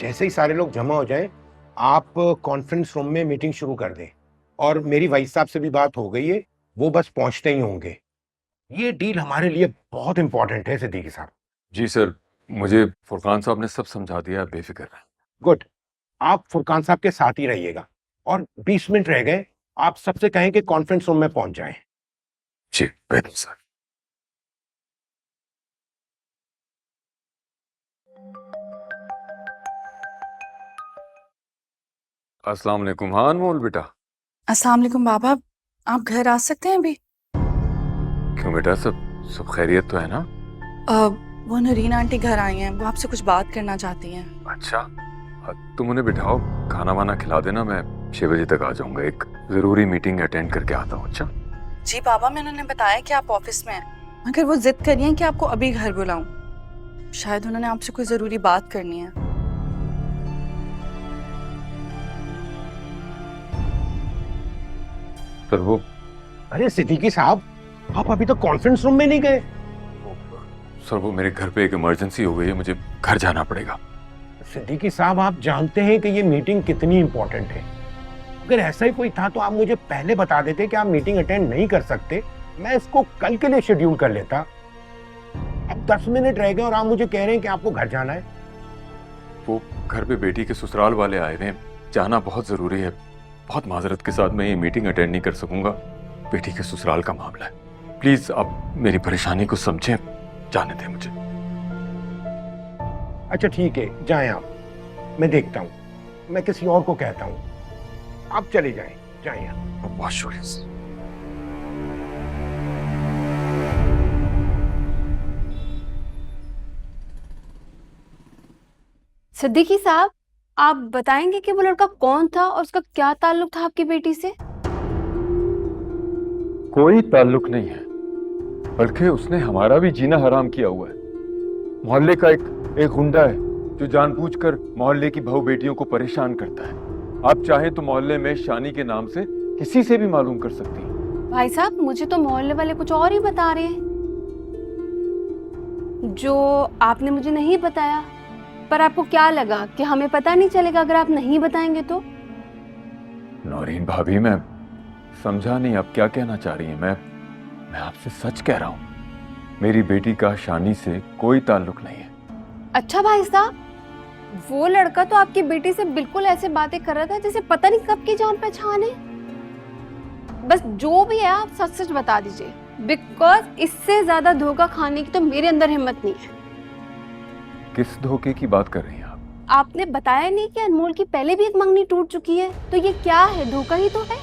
जैसे ही सारे लोग जमा हो जाएं, आप कॉन्फ्रेंस रूम में मीटिंग शुरू कर दें। और मेरी वाइस साहब से भी बात हो गई है, वो बस पहुंचते ही होंगे। ये डील हमारे लिए बहुत इंपॉर्टेंट है सिद्दीकी साहब। जी सर, मुझे फुरकान साहब ने सब समझा दिया, बेफिक्र रहें। गुड। आप फुरकान साहब के साथ ही रहिएगा और 20 मिनट रह गए, आप सबसे कहें कि कॉन्फ्रेंस रूम में पहुंच जाएं। जी बेहतर सर। अस्सलाम वालेकुम। हाँ अनमोल बेटा। अस्सलाम वालेकुम बाबा, आप घर आ सकते हैं अभी? क्यों बेटा, सब सब खैरियत तो है ना? वो नरीन आंटी घर आई हैं, वो आपसे कुछ बात करना चाहती हैं। अच्छा, तुम उन्हें बिठाओ, खाना वाना खिला देना, मैं 6 बजे तक आ जाऊंगा। एक जरूरी मीटिंग अटेंड करके आता हूँ। अच्छा जी बाबा, मैंने उन्हें बताया कि आप ऑफिस में हैं, मगर वो जिद कर रही हैं कि आपको अभी घर बुलाऊं। शायद उन्होंने आपसे कोई जरूरी बात करनी है। सर वो अरे सिद्दीकी साहब, आप अभी तक कॉन्फ्रेंस रूम में नहीं गए? सर वो मेरे घर पे एक इमरजेंसी हो गई है, मुझे घर जाना पड़ेगा। सिद्दीकी साहब, आप जानते हैं कि ये मीटिंग कितनी इंपॉर्टेंट है। अगर ऐसा ही कोई था तो आप मुझे पहले बता देते कि आप मीटिंग अटेंड नहीं कर सकते, मैं इसको कल के लिए शेड्यूल कर लेता। अब 10 मिनट रह गए और आप मुझे कह रहे हैं कि आपको घर जाना है। वो घर पे बेटी के ससुराल वाले आए हुए हैं, जाना बहुत जरूरी है। बहुत माजरत के साथ मैं ये मीटिंग अटेंड नहीं कर सकूंगा, बेटी के ससुराल का मामला है। प्लीज आप मेरी परेशानी को समझें, जाने दें मुझे। अच्छा ठीक है, जाएं आप, मैं देखता हूँ, मैं किसी और को कहता हूँ। आप चले जाएं, जाएं आप। बहुत शुक्रिया सर। सिद्दीकी साहब, आप बताएंगे कि वो लड़का कौन था और उसका क्या ताल्लुक था आपकी बेटी से? कोई ताल्लुक नहीं है, बल्कि उसने हमारा भी जीना हराम किया हुआ है। मोहल्ले का एक गुंडा है जो जानबूझकर मोहल्ले की बहू बेटियों को परेशान करता है। आप चाहें तो मोहल्ले में शानी के नाम से किसी से भी मालूम कर सकती हैं। भाई साहब, मुझे तो मोहल्ले वाले कुछ और ही बता रहे हैं, जो आपने मुझे नहीं बताया। पर आपको क्या लगा कि हमें पता नहीं चलेगा अगर आप नहीं बताएंगे तो? नौरीन भाभी, मैं समझा नहीं आप क्या कहना चाह रही हैं। मैं आपसे सच कह रहा हूं, मेरी बेटी का शानी से कोई ताल्लुक नहीं है। अच्छा भाई साहब, वो लड़का तो आपकी बेटी से बिल्कुल ऐसे बातें कर रहा था जैसे पता नहीं कब की जान पहचान है। बस जो भी है आप सच सच बता दीजिए, बिकॉज इससे ज्यादा धोखा खाने की तो मेरे अंदर हिम्मत नहीं है। किस धोखे की बात कर रही हैं आप? आपने बताया नहीं कि अनमोल की पहले भी एक मंगनी टूट चुकी है, तो ये क्या है? धोखा ही तो है।